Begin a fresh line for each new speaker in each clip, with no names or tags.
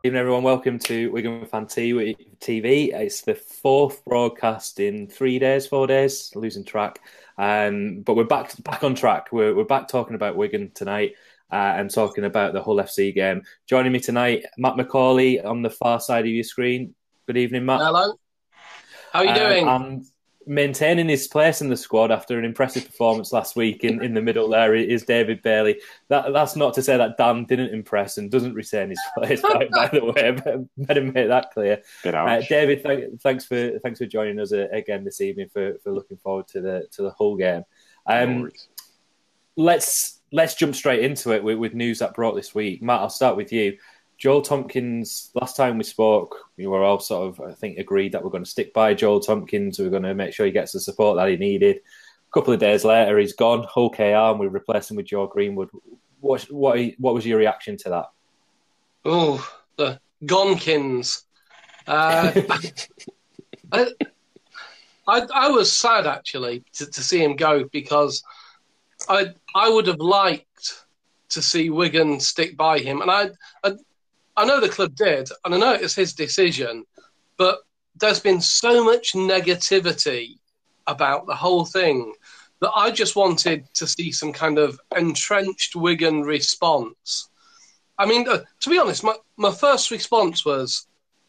Evening, everyone. Welcome to Wigan Fan TV. It's the fourth broadcast in 3 days, 4 days, losing track. But we're back on track. We're back talking about Wigan tonight and talking about the Hull FC game. Joining me tonight, Matt McCauley on the far side of your screen. Good evening, Matt.
Hello. How are you doing?
And maintaining his place in the squad after an impressive performance last week in the middle there is David Bailey. That's not to say that Dan didn't impress and doesn't retain his place, by the way. Better make that clear. David, thanks for joining us again this evening for looking forward to the Hull game.
No
let's jump straight into it with news that broke this week. Matt, I'll start with you. Joel Tompkins, last time we spoke, we were all sort of, I think, agreed that we're going to stick by Joel Tompkins. We're going to make sure he gets the support that he needed. A couple of days later, he's gone. Hull KR, and we replaced him with Joe Greenwood. What was your reaction to that?
Oh, the Gonkins. I was sad, actually, to see him go, because I would have liked to see Wigan stick by him. And I know the club did, and I know it was his decision, but there's been so much negativity about the whole thing that I just wanted to see some kind of entrenched Wigan response. I mean, to be honest, my first response was,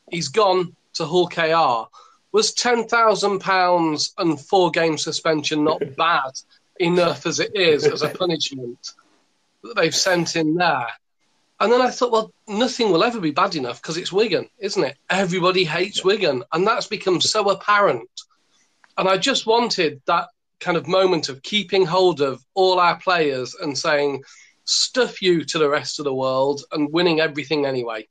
he's gone to Hull KR. Was £10,000 and 4-game suspension not bad enough as it is as a punishment that they've sent in there? And then I thought, well, nothing will ever be bad enough because it's Wigan, isn't it? Everybody hates Wigan, and that's become so apparent. And I just wanted that kind of moment of keeping hold of all our players and saying, stuff you to the rest of the world and winning everything anyway.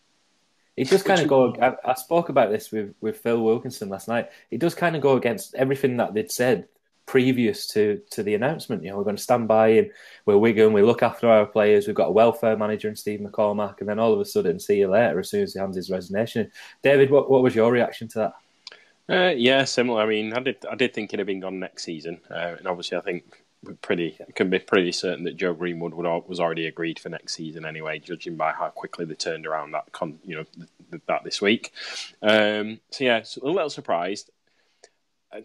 It does kind of go... I spoke about this with Phil Wilkinson last night. It does kind of go against everything that they'd said previous to the announcement. You know, we're going to stand by him. We're Wigan. We look after our players. We've got a welfare manager in Steve McCormack, and then all of a sudden, see you later as soon as he hands his resignation. David, what was your reaction to
that? Yeah, similar. I mean, I did think he'd have been gone next season, and obviously, I think can be pretty certain that Joe Greenwood was already agreed for next season anyway, judging by how quickly they turned around that this week. So yeah, a little surprised. Do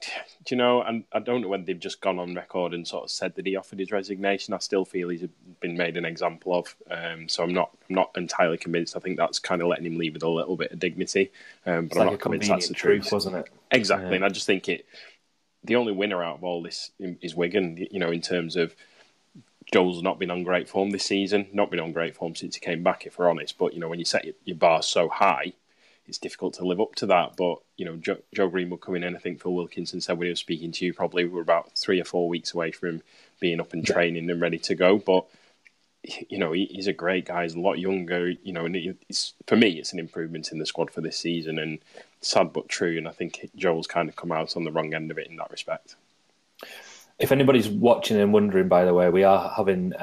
you know, and I don't know whether they've just gone on record and sort of said that he offered his resignation. I still feel he's been made an example of. So I'm not entirely convinced. I think that's kind of letting him leave with a little bit of dignity. But I'm not convinced that's the truth,
wasn't it?
Exactly. Yeah. And I just think the only winner out of all this is Wigan, you know, in terms of Joel's not been on great form this season, not been on great form since he came back, if we're honest. But, you know, when you set your bar so high, it's difficult to live up to that. But, you know, Joe Greenwood coming in, I think Phil Wilkinson said when he was speaking to you, probably we're about 3 or 4 weeks away from him being up and training and ready to go. But, you know, he's a great guy. He's a lot younger, you know, and for me, it's an improvement in the squad for this season. And sad but true. And I think Joel's kind of come out on the wrong end of it in that respect.
If anybody's watching and wondering, by the way, we are having...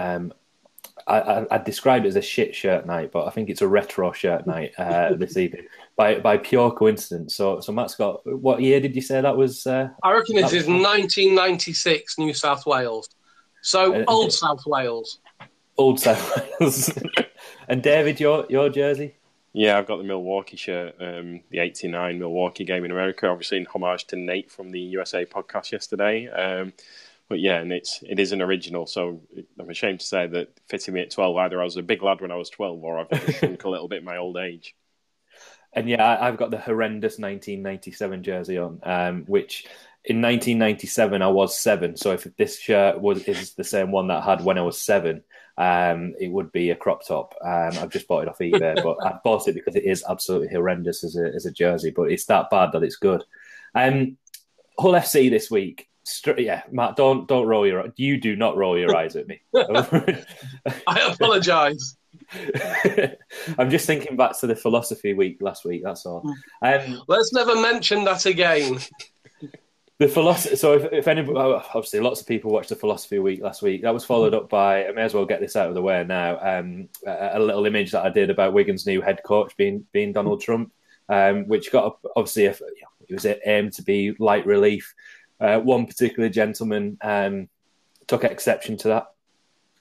I'd describe it as a shit shirt night, but I think it's a retro shirt night this evening by pure coincidence. So Matt Scott, what year did you say that was?
I reckon it is 1996 New South Wales. So old South Wales.
Old South Wales. And David, your jersey?
Yeah, I've got the Milwaukee shirt, the 89 Milwaukee game in America, obviously in homage to Nate from the USA podcast yesterday. But yeah, and it is an original, so I'm ashamed to say that fitting me at 12, either I was a big lad when I was 12 or I've just shrunk a little bit in my old age.
And yeah, I've got the horrendous 1997 jersey on, which in 1997 I was 7. So if this shirt is the same one that I had when I was 7, it would be a crop top. I've just bought it off eBay, but I bought it because it is absolutely horrendous as a jersey, but it's that bad that it's good. Hull FC this week. Yeah, Matt, don't roll your eyes. You do not roll your eyes at me.
I apologise.
I'm just thinking back to the philosophy week last week, that's all.
Let's never mention that again.
The philosophy. So if anybody, obviously lots of people watched the philosophy week last week. That was followed up by, I may as well get this out of the way now, a little image that I did about Wigan's new head coach being Donald Trump, which got obviously, it was aimed to be light relief. One particular gentleman took exception to that.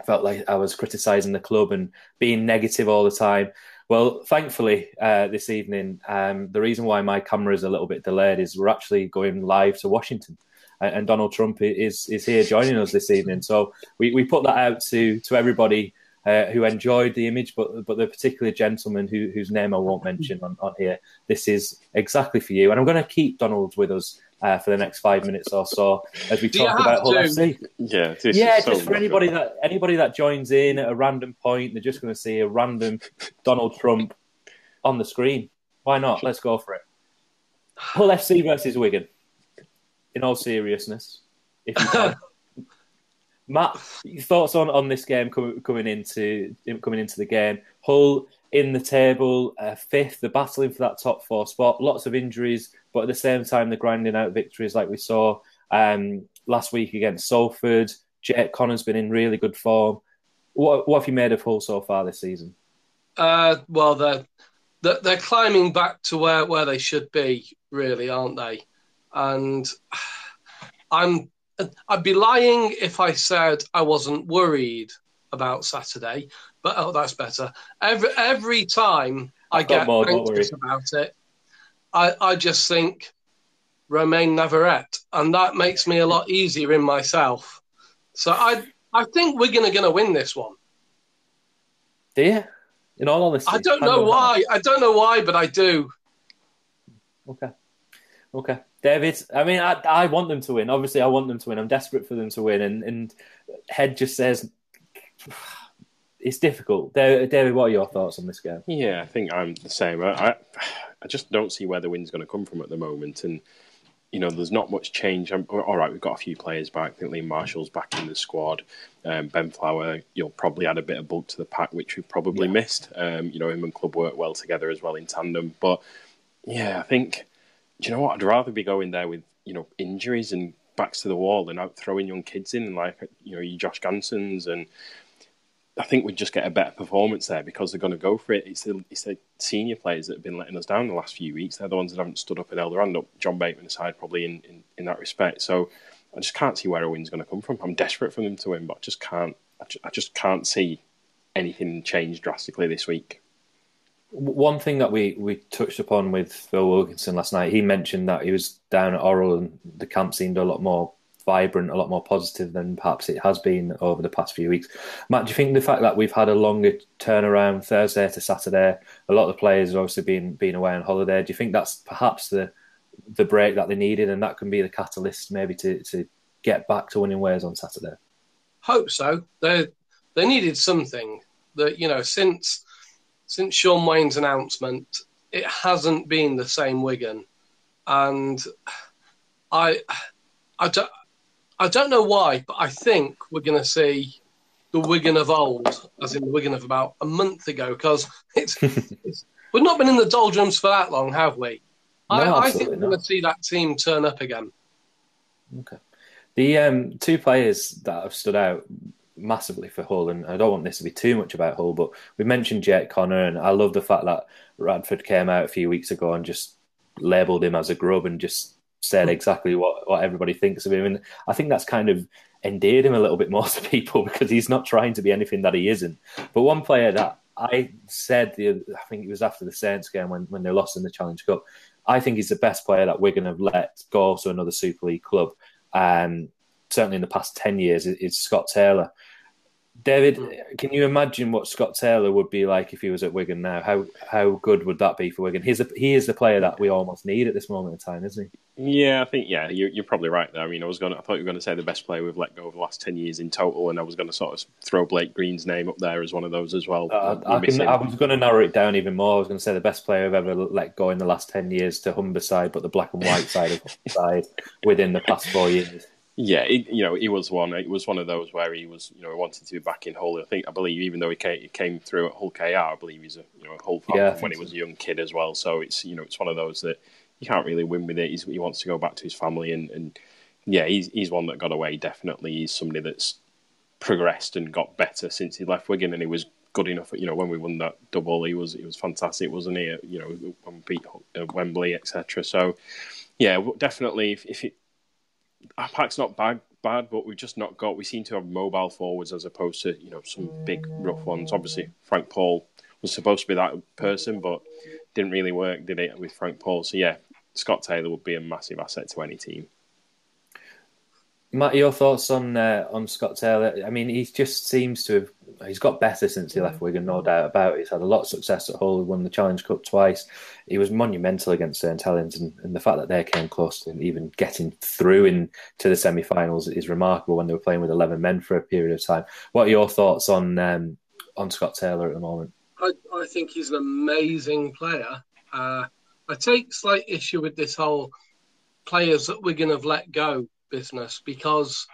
I felt like I was criticising the club and being negative all the time. Well, thankfully, this evening, the reason why my camera is a little bit delayed is we're actually going live to Washington, and Donald Trump is here joining us this evening. So we put that out to everybody who enjoyed the image, but the particular gentleman whose name I won't mention on here. This is exactly for you, and I'm going to keep Donald with us for the next 5 minutes or so as we talk about Hull FC.
Yeah,
just for anybody that joins in at a random point, they're just going to see a random Donald Trump on the screen. Why not? Let's go for it. Hull FC versus Wigan. In all seriousness, if you can. Matt, your thoughts on this game coming into the game? Hull in the table, fifth. They're battling for that top four spot. Lots of injuries, but at the same time, they're grinding out victories like we saw last week against Salford. Jake Connor's been in really good form. What have you made of Hull so far this season?
Well, they're climbing back to where they should be, really, aren't they? And I'd be lying if I said I wasn't worried about Saturday, but that's better. Every time I get anxious about it, I just think Romain Navarrete, and that makes me a lot easier in myself. So I think we're going to win this one.
Do you? In all honesty,
I don't know why. I don't know why, but I do.
Okay. David, I mean, I want them to win. Obviously, I want them to win. I'm desperate for them to win. And Head just says it's difficult. David, what are your thoughts on this game?
Yeah, I think I'm the same. I just don't see where the win's going to come from at the moment. And, there's not much change. All right, we've got a few players back. I think Liam Marshall's back in the squad. Ben Flower, you'll probably add a bit of bulk to the pack, which we've probably missed. Him and Club work well together as well in tandem. But, yeah, I think... Do you know what? I'd rather be going there with, injuries and backs to the wall and out throwing young kids in, like, your Josh Gansons. And I think we'd just get a better performance there because they're going to go for it. It's the senior players that have been letting us down the last few weeks. They're the ones that haven't stood up and held their hand up. John Bateman aside, probably in that respect. So I just can't see where a win's going to come from. I'm desperate for them to win, but I just can't see anything change drastically this week.
One thing that we touched upon with Phil Wilkinson last night, he mentioned that he was down at Orrell and the camp seemed a lot more vibrant, a lot more positive than perhaps it has been over the past few weeks. Matt, do you think the fact that we've had a longer turnaround Thursday to Saturday, a lot of the players have obviously been away on holiday, do you think that's perhaps the break that they needed and that can be the catalyst maybe to get back to winning ways on Saturday?
Hope so. They needed something that, since Sean Wayne's announcement, it hasn't been the same Wigan. And I don't know why, but I think we're going to see the Wigan of old, as in the Wigan of about a month ago, because we've not been in the doldrums for that long, have we?
No,
I think we're going to see that team turn up again.
Okay. The two players that have stood out massively for Hull, and I don't want this to be too much about Hull, but we mentioned Jake Connor, and I love the fact that Radford came out a few weeks ago and just labelled him as a grub and just said exactly what everybody thinks of him. And I think that's kind of endeared him a little bit more to people because he's not trying to be anything that he isn't. But one player that I said, I think it was after the Saints game when they lost in the Challenge Cup, I think he's the best player that Wigan have let go to another Super League club. Certainly in the past 10 years, is Scott Taylor. David, can you imagine what Scott Taylor would be like if he was at Wigan now? How good would that be for Wigan? He is the player that we almost need at this moment in time, isn't
he? Yeah, I think you're probably right there. I mean, I thought you were going to say the best player we've let go over the last 10 years in total, and I was going to sort of throw Blake Green's name up there as one of those as well.
I was going to narrow it down even more. I was going to say the best player I've ever let go in the last 10 years to Humberside, but the black and white side of Humberside within the past 4 years.
Yeah, he was one. It was one of those where he was, he wanted to be back in Hull. I believe, even though he came through at Hull KR, I believe he's a Hull fan when he was a young kid as well. So it's it's one of those that you can't really win with it. He wants to go back to his family, and he's one that got away. Definitely, he's somebody that's progressed and got better since he left Wigan, and he was good enough. When we won that double, he was fantastic, wasn't he? When we beat Wembley, etc. So yeah, definitely if it. Our pack's not bad, but we've just not got. We seem to have mobile forwards as opposed to some big rough ones. Obviously, Frank Paul was supposed to be that person, but didn't really work, did it, with Frank Paul? So yeah, Scott Taylor would be a massive asset to any team.
Matt, your thoughts on Scott Taylor? I mean, he just seems to he's got better since he left Wigan, no doubt about it. He's had a lot of success at Hull. He won the Challenge Cup twice. He was monumental against St Helens, and the fact that they came close to even getting through into the semi-finals is remarkable when they were playing with 11 men for a period of time. What are your thoughts on Scott Taylor at the moment?
I think he's an amazing player. I take slight issue with this whole players that Wigan have let go business, because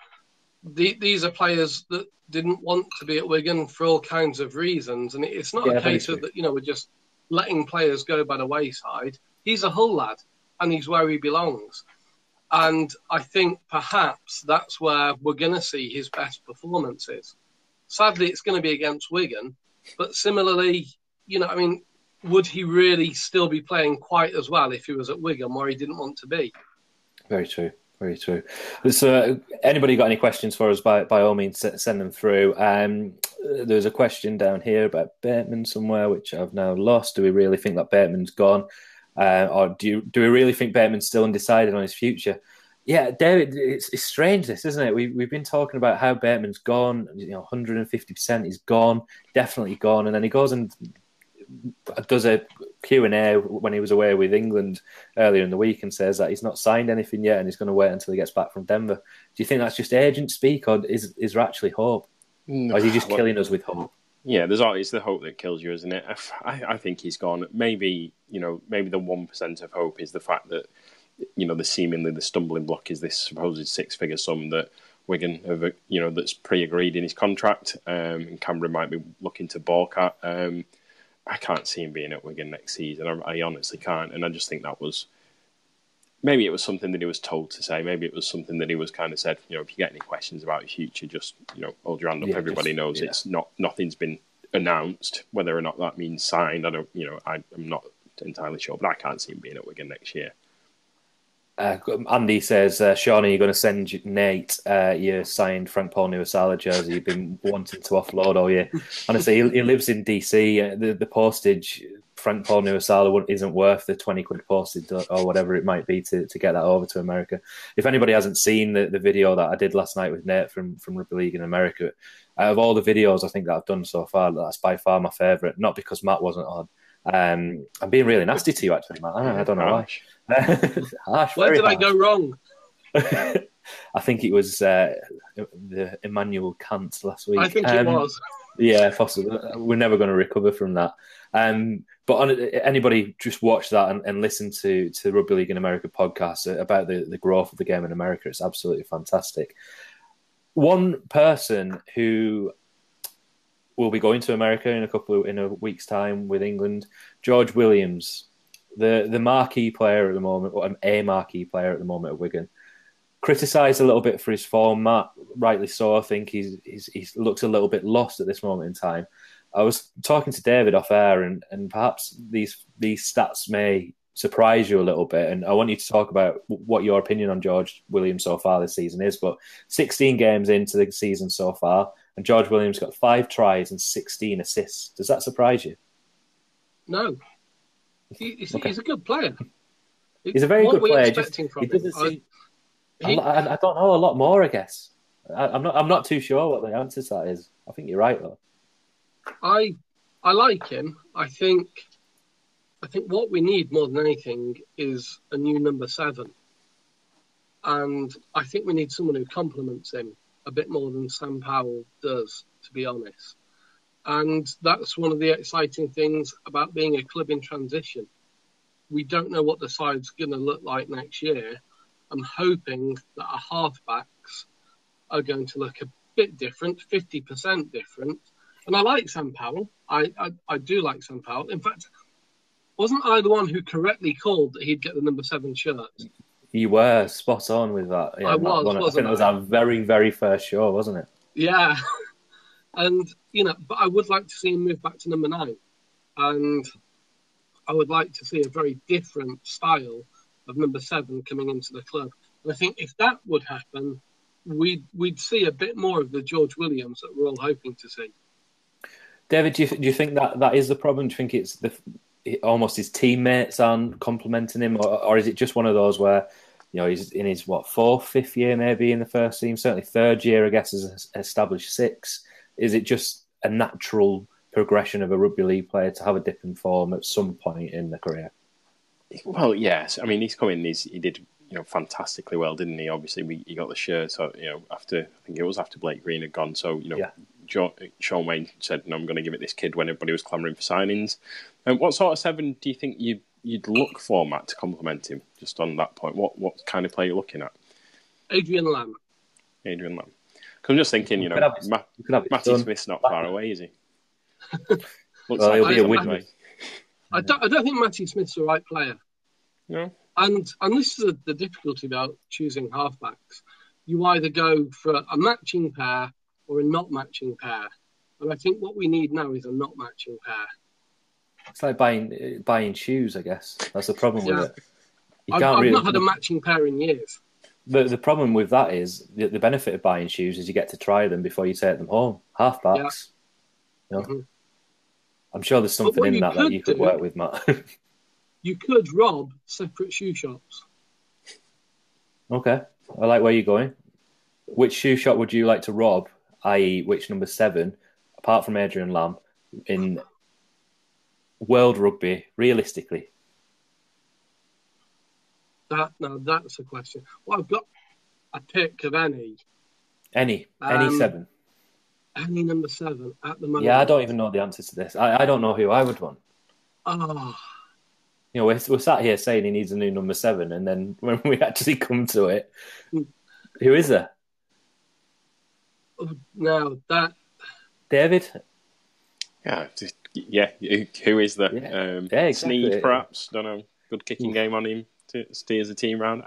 these are players that didn't want to be at Wigan for all kinds of reasons, and it's not a case of that we're just letting players go by the wayside. He's a Hull lad, and he's where he belongs, and I think perhaps that's where we're going to see his best performances. Sadly, it's going to be against Wigan, but similarly, would he really still be playing quite as well if he was at Wigan where he didn't want to be?
Very true. Very true. So, anybody got any questions for us? By all means, send them through. There's a question down here about Bateman somewhere, which I've now lost. Do we really think that Bateman's gone, or do we really think Bateman's still undecided on his future? Yeah, David, it's strange, this, isn't it? We've been talking about how Bateman's gone. 150%. He's gone, definitely gone, and then he goes and does a Q&A when he was away with England earlier in the week and says that he's not signed anything yet and he's going to wait until he gets back from Denver. Do you think that's just agent speak, or is there actually hope? Or is he just killing us with hope?
Yeah, there's always the hope that kills you, isn't it? I think he's gone. Maybe the 1% of hope is the fact that the stumbling block is this supposed 6-figure sum that Wigan have, that's pre-agreed in his contract, and Cameron might be looking to balk at. I can't see him being at Wigan next season. I honestly can't. And I just think that was... Maybe it was something that he was told to say. Maybe it was something that he was kind of said, if you get any questions about his future, just, hold your hand up. Yeah, everybody knows it's not... Nothing's been announced. Whether or not that means signed, I'm not entirely sure. But I can't see him being at Wigan next year.
Andy says, Sean, are you going to send Nate your signed Frank Paul Nuasala jersey you've been wanting to offload all year? Honestly, he lives in DC. The postage, Frank Paul Nuasala isn't worth the 20 quid postage or whatever it might be to get that over to America. If anybody hasn't seen the video that I did last night with Nate from Rugby League in America, out of all the videos I think that I've done so far, that's by far my favourite. Not because Matt wasn't on. I'm being really nasty to you, actually, Matt. I don't know why. Harsh.
Where did I go wrong?
I think it was the Immanuel Kant last week.
I think it was.
Yeah, possibly. We're never going to recover from that. But anybody just watch that and listen to Rugby League in America podcast about the growth of the game in America. It's absolutely fantastic. One person who will be going to America in a week's time with England, George Williams, the marquee player at the moment, or a marquee player at the moment at Wigan, criticised a little bit for his form. Matt, rightly so. I think he looks a little bit lost at this moment in time. I was talking to David off air, and perhaps these stats may surprise you a little bit. And I want you to talk about what your opinion on George Williams so far this season is. But 16 games into the season so far, and George Williams got 5 tries and 16 assists. Does that surprise you?
No. He's a good player.
He's a very good player. I don't know a lot more, I guess. I'm not too sure what the answer to that is. I think you're right, though.
I like him. I think what we need more than anything is a new number 7. And I think we need someone who complements him a bit more than Sam Powell does, to be honest. And that's one of the exciting things about being a club in transition. We don't know what the side's going to look like next year. I'm hoping that our halfbacks are going to look a bit different, 50% different. And I like Sam Powell. I do like Sam Powell. In fact, wasn't I the one who correctly called that he'd get the number 7 shirt?
You were spot on with that. Yeah,
I was.
I think it was our very, very first show, wasn't it?
Yeah. And, but I would like to see him move back to number 9. And I would like to see a very different style of number 7 coming into the club. And I think if that would happen, we'd see a bit more of the George Williams that we're all hoping to see.
David, do you think that is the problem? Do you think it's almost his teammates aren't complimenting him, or is it just one of those where he's in his fourth, fifth year maybe in the first team, certainly third year I guess as established six? Is it just a natural progression of a rugby league player to have a dip in form at some point in the career?
Well, yes. I mean, he's come in. He did fantastically well, didn't he? Obviously, he got the shirt. So after Blake Green had gone. So Sean Wayne said, "No, I'm going to give it this kid." When everybody was clamouring for signings, and what sort of seven do you think you'd look for, Matt, to complement him? Just on that point, what kind of player are you looking at?
Adrian Lamb.
Because I'm just thinking, Matty Smith's not far away, is he? Looks like
he'll be a win.
I don't think Matty Smith's the right player.
No.
And this is the difficulty about choosing halfbacks. You either go for a matching pair or a not matching pair. And I think what we need now is a not matching pair.
It's like buying shoes, I guess. That's the problem with it.
I've not had a matching pair in years.
The problem with that is the benefit of buying shoes is you get to try them before you take them home. Halfbacks. Yeah. Mm-hmm. I'm sure there's something in that you could work with, Matt.
You could rob separate shoe shops.
Okay. I like where you're going. Which shoe shop would you like to rob, i.e. which number 7, apart from Adrian Lamb, in world rugby, realistically?
That's a question. Well, I've got a pick of any.
Any 7.
Any number 7 at the moment.
Yeah, I don't even know the answer to this. I don't know who I would want.
Oh.
We're sat here saying he needs a new number 7, and then when we actually come to it, who is there?
Now that
David.
Yeah. Who is there?
Yeah, exactly.
Sneed, perhaps. Don't know. Good kicking game on him to steer the team round.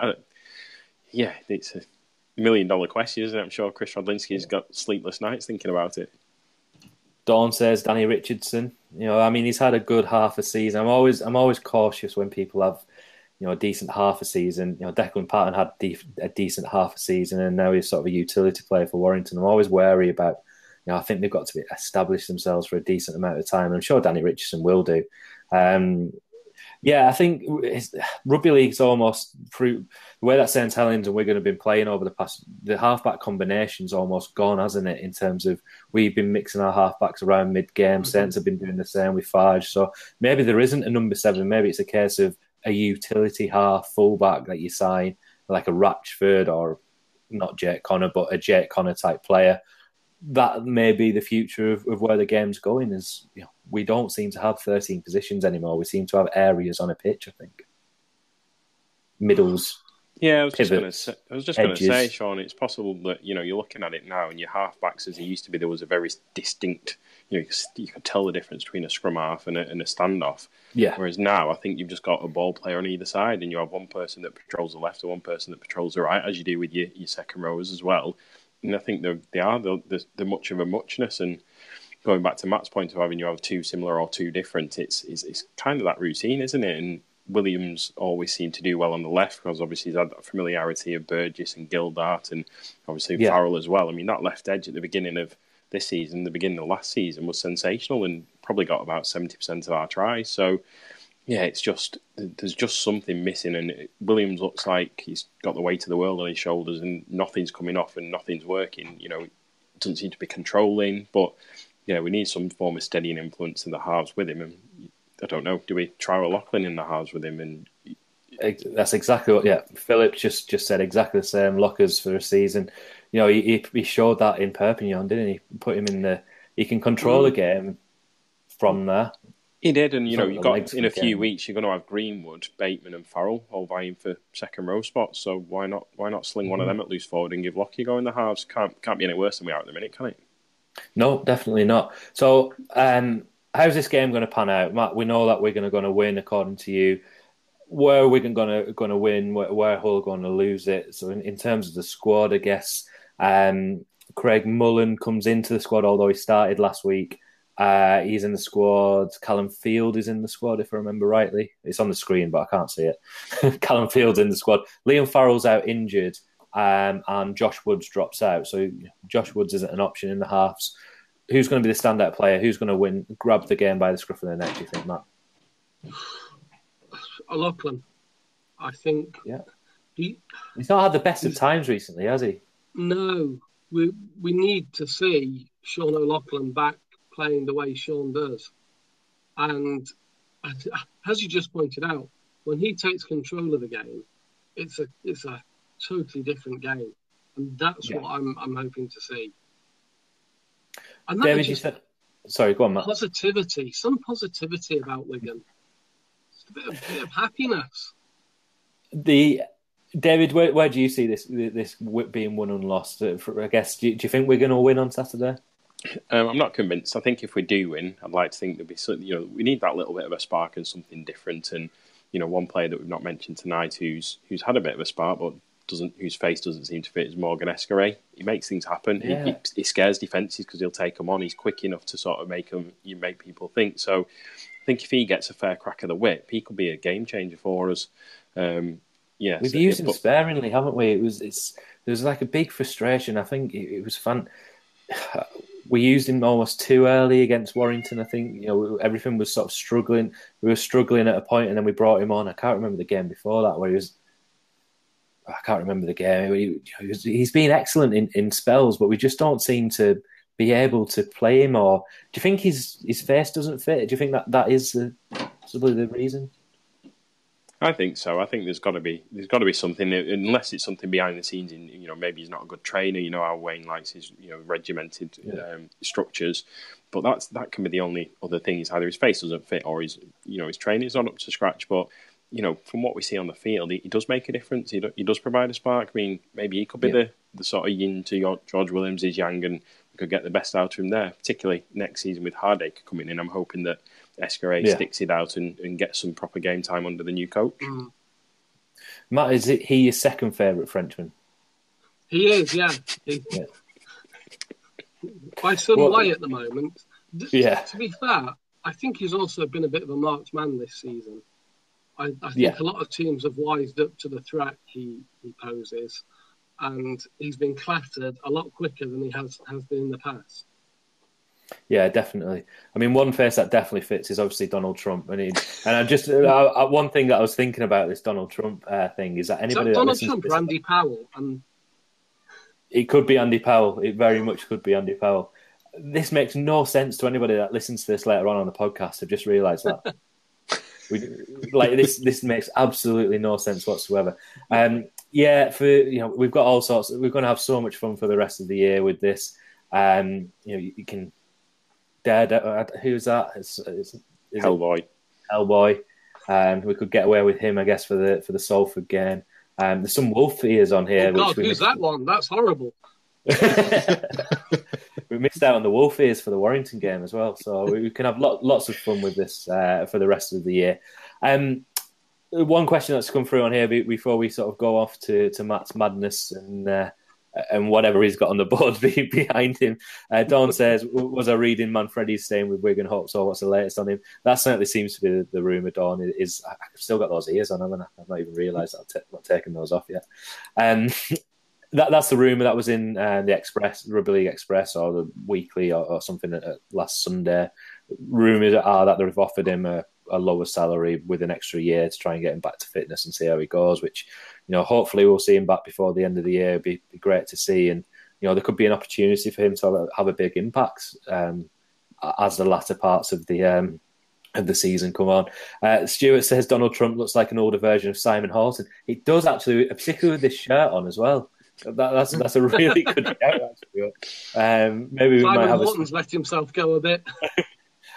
It's a $1 million question, isn't it? I'm sure Chris Rodlinski's got sleepless nights thinking about it.
Dawn says Danny Richardson. He's had a good half a season. I'm always cautious when people have, a decent half a season. Declan Patton had a decent half a season, and now he's sort of a utility player for Warrington. I'm always wary about. I think they've got to establish themselves for a decent amount of time. And I'm sure Danny Richardson will do. I think rugby league's almost through the way that St Helens and Wigan have been playing over the past. The halfback combination's almost gone, hasn't it? In terms of we've been mixing our halfbacks around mid-game. Mm-hmm. Saints have been doing the same with Farge. So maybe there isn't a number 7. Maybe it's a case of a utility half fullback that you sign, like a Ratchford or not Jake Connor, but a Jake Connor type player. That may be the future of where the game's going. Is we don't seem to have 13 positions anymore. We seem to have areas on a pitch. I think middles.
Yeah, I was just going to say, Sean, it's possible that you're looking at it now, and your halfbacks, as it used to be, there was a very distinct. You could tell the difference between a scrum half and a standoff.
Yeah.
Whereas now, I think you've just got a ball player on either side, and you have one person that patrols the left and one person that patrols the right, as you do with your second rows as well. And I think they're much of a muchness. And going back to Matt's point of having you have 2 similar or 2 different, it's kind of that routine, isn't it? And Williams always seemed to do well on the left because obviously he's had that familiarity of Burgess and Gildart and obviously Farrell as well. I mean, that left edge at the beginning of this season, the beginning of last season was sensational and probably got about 70% of our tries. So, it's just there's just something missing, and Williams looks like he's got the weight of the world on his shoulders, and nothing's coming off and nothing's working. It doesn't seem to be controlling, but we need some form of steadying influence in the halves with him. And I don't know, do we try O'Loughlin in the halves with him? And
that's exactly what. Philip just said exactly the same. Lockers for a season. He showed that in Perpignan, didn't he? Put him in the. He can control the game from there.
He did, and you got in a few weeks you're going to have Greenwood, Bateman, and Farrell all vying for second row spots. So why not sling one of them at loose forward and give Lockie go in the halves? Can't be any worse than we are at the minute, can it?
No, definitely not. So how's this game going to pan out, Matt? We know that we're going to win according to you. Where are we going to win? Where are Hull going to lose it? So in terms of the squad, I guess Craig Mullen comes into the squad, although he started last week. He's in the squad. Callum Field is in the squad, if I remember rightly. It's on the screen, but I can't see it. Callum Field's in the squad. Liam Farrell's out injured, and Josh Woods drops out. So Josh Woods isn't an option in the halves. who's going to be the standout player? Who's going to win? Grab the game by the scruff of the neck? Do you think, Matt?
O'Loughlin, I think.
Yeah, he's not had the best of times recently, has he?
No, we need to see Sean O'Loughlin back playing the way Sean does, and as you just pointed out, when he takes control of the game, it's a totally different game, and that's what I'm hoping to see. And
David, you said, sorry, go on, Matt.
Some positivity about Wigan. Just a bit of happiness.
David, where do you see this being won and lost? I guess, do you think Wigan will win on Saturday?
I'm not convinced. I think if we do win, I'd like to think there'll be something. We need that little bit of a spark and something different. And one player that we've not mentioned tonight who's had a bit of a spark, but whose face doesn't seem to fit is Morgan Escaré. He makes things happen. Yeah. He scares defences because he'll take them on. He's quick enough to sort of make people think. So I think if he gets a fair crack of the whip, he could be a game changer for us. We've
used him sparingly, haven't we? There was like a big frustration. I think it was fun. We used him almost too early against Warrington. I think everything was sort of struggling. We were struggling at a point, and then we brought him on. I can't remember the game before that where he was. I can't remember the game. He's been excellent in spells, but we just don't seem to be able to play him. Or do you think his face doesn't fit? Do you think that is possibly the reason?
I think so. I think there's got to be something, unless it's something behind the scenes. Maybe he's not a good trainer. You know how Wayne likes his regimented structures, but that can be the only other thing. Is either his face doesn't fit or his training's not up to scratch. But from what we see on the field, he does make a difference. He does provide a spark. I mean, maybe he could be the sort of yin to George Williams' yang, and we could get the best out of him there. Particularly next season with Hardacre coming in, I'm hoping that Escaré sticks it out and gets some proper game time under the new coach.
Matt, is he your second favourite Frenchman?
He is, yeah. By some way at the moment. To be fair, I think he's also been a bit of a marked man this season. I think a lot of teams have wised up to the threat he poses, and he's been clattered a lot quicker than he has been in the past.
Yeah, definitely. I mean, one face that definitely fits is obviously Donald Trump, one thing that I was thinking about this Donald Trump thing is that anybody that
Donald Trump or Andy Powell,
it could be Andy Powell. It very much could be Andy Powell. This makes no sense to anybody that listens to this later on the podcast. I've just realised that. This makes absolutely no sense whatsoever. We've got all sorts. We're going to have so much fun for the rest of the year with this. You can. Who's that? Is
Hellboy.
Hellboy. We could get away with him, I guess, for the Salford game. There's some wolf ears on here.
Oh God, who's that one? That's horrible.
We missed out on the wolf ears for the Warrington game as well, so we can have lots of fun with this for the rest of the year. One question that's come through on here before we sort of go off to Matt's madness and whatever he's got on the board behind him. Dawn says, was I reading Manfredi's staying with Wigan Hawks, or what's the latest on him? That certainly seems to be the rumour, Dawn. I've still got those ears on, haven't I? I've not even realised that I've not taken those off yet. That's the rumour that was in the Express, Rugby League Express, or the Weekly, or something last Sunday. Rumours are that they've offered him a lower salary with an extra year to try and get him back to fitness and see how he goes, which, hopefully we'll see him back before the end of the year. It'd be great to see. And, there could be an opportunity for him to have a big impact as the latter parts of the season come on. Stuart says Donald Trump looks like an older version of Simon Horton. It does actually, particularly with this shirt on as well. That's a really good shout, actually. Maybe we
Simon
might have
Horton's let himself go a bit.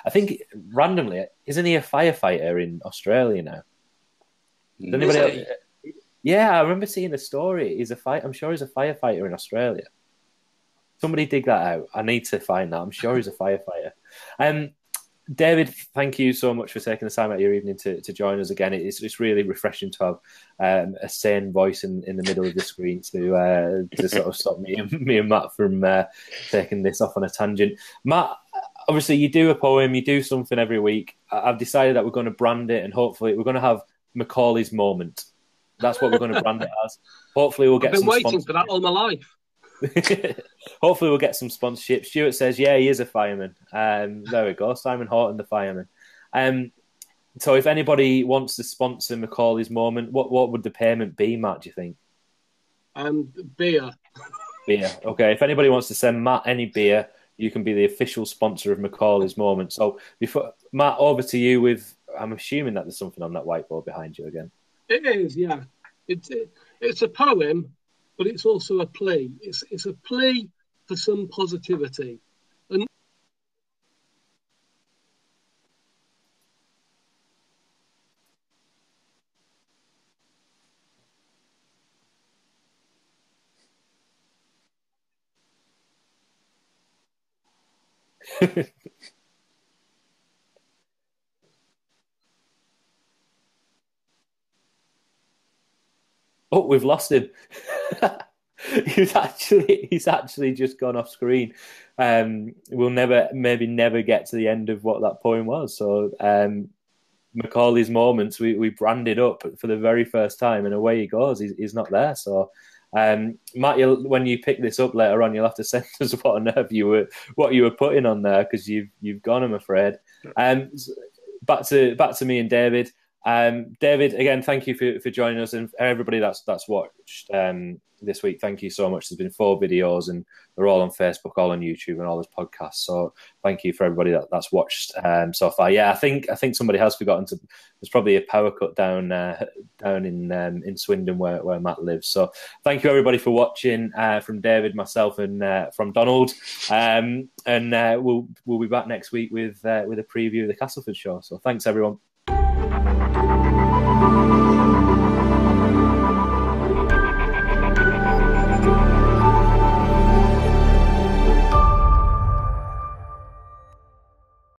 I think randomly, isn't he a firefighter in Australia now? Does anybody else? Yeah, I remember seeing a story. I'm sure he's a firefighter in Australia. Somebody dig that out. I need to find that. I'm sure he's a firefighter. David, thank you so much for taking the time out of your evening to join us again. It's really refreshing to have a sane voice in the middle of the screen to sort of stop me and Matt from taking this off on a tangent. Matt, obviously you do a poem, you do something every week. I've decided that we're going to brand it, and hopefully we're going to have Macaulay's moment. That's what we're going to brand it as. Hopefully we'll get.
I've been waiting for that all my life.
Hopefully we'll get some sponsorship. Stuart says, yeah, he is a fireman. There we go. Simon Horton, the fireman. So if anybody wants to sponsor Macaulay's Moment, what would the payment be, Matt, do you think?
Beer.
Beer. Okay, if anybody wants to send Matt any beer, you can be the official sponsor of Macaulay's Moment. So before Matt, over to you with, I'm assuming that there's something on that whiteboard behind you again.
It is, yeah. It's a poem, but it's also a plea. It's a plea for some positivity. And
Oh, we've lost him. he's actually just gone off screen. We'll maybe never get to the end of what that poem was. So Macaulay's Moments, we branded up for the very first time, and away he goes. He's not there. So Matt, when you pick this up later on, you'll have to send us what on earth you were putting on there, because you've gone, I'm afraid. Back to me and David. David, again, thank you for joining us, and everybody that's watched this week, thank you so much. There's been 4 videos, and they're all on Facebook, all on YouTube, and all those podcasts. So thank you for everybody that's watched so far. Yeah, I think somebody has forgotten to. There's probably a power cut down in Swindon where Matt lives. So thank you everybody for watching. From David, myself, and from Donald, and we'll be back next week with a preview of the Castleford show. So thanks everyone.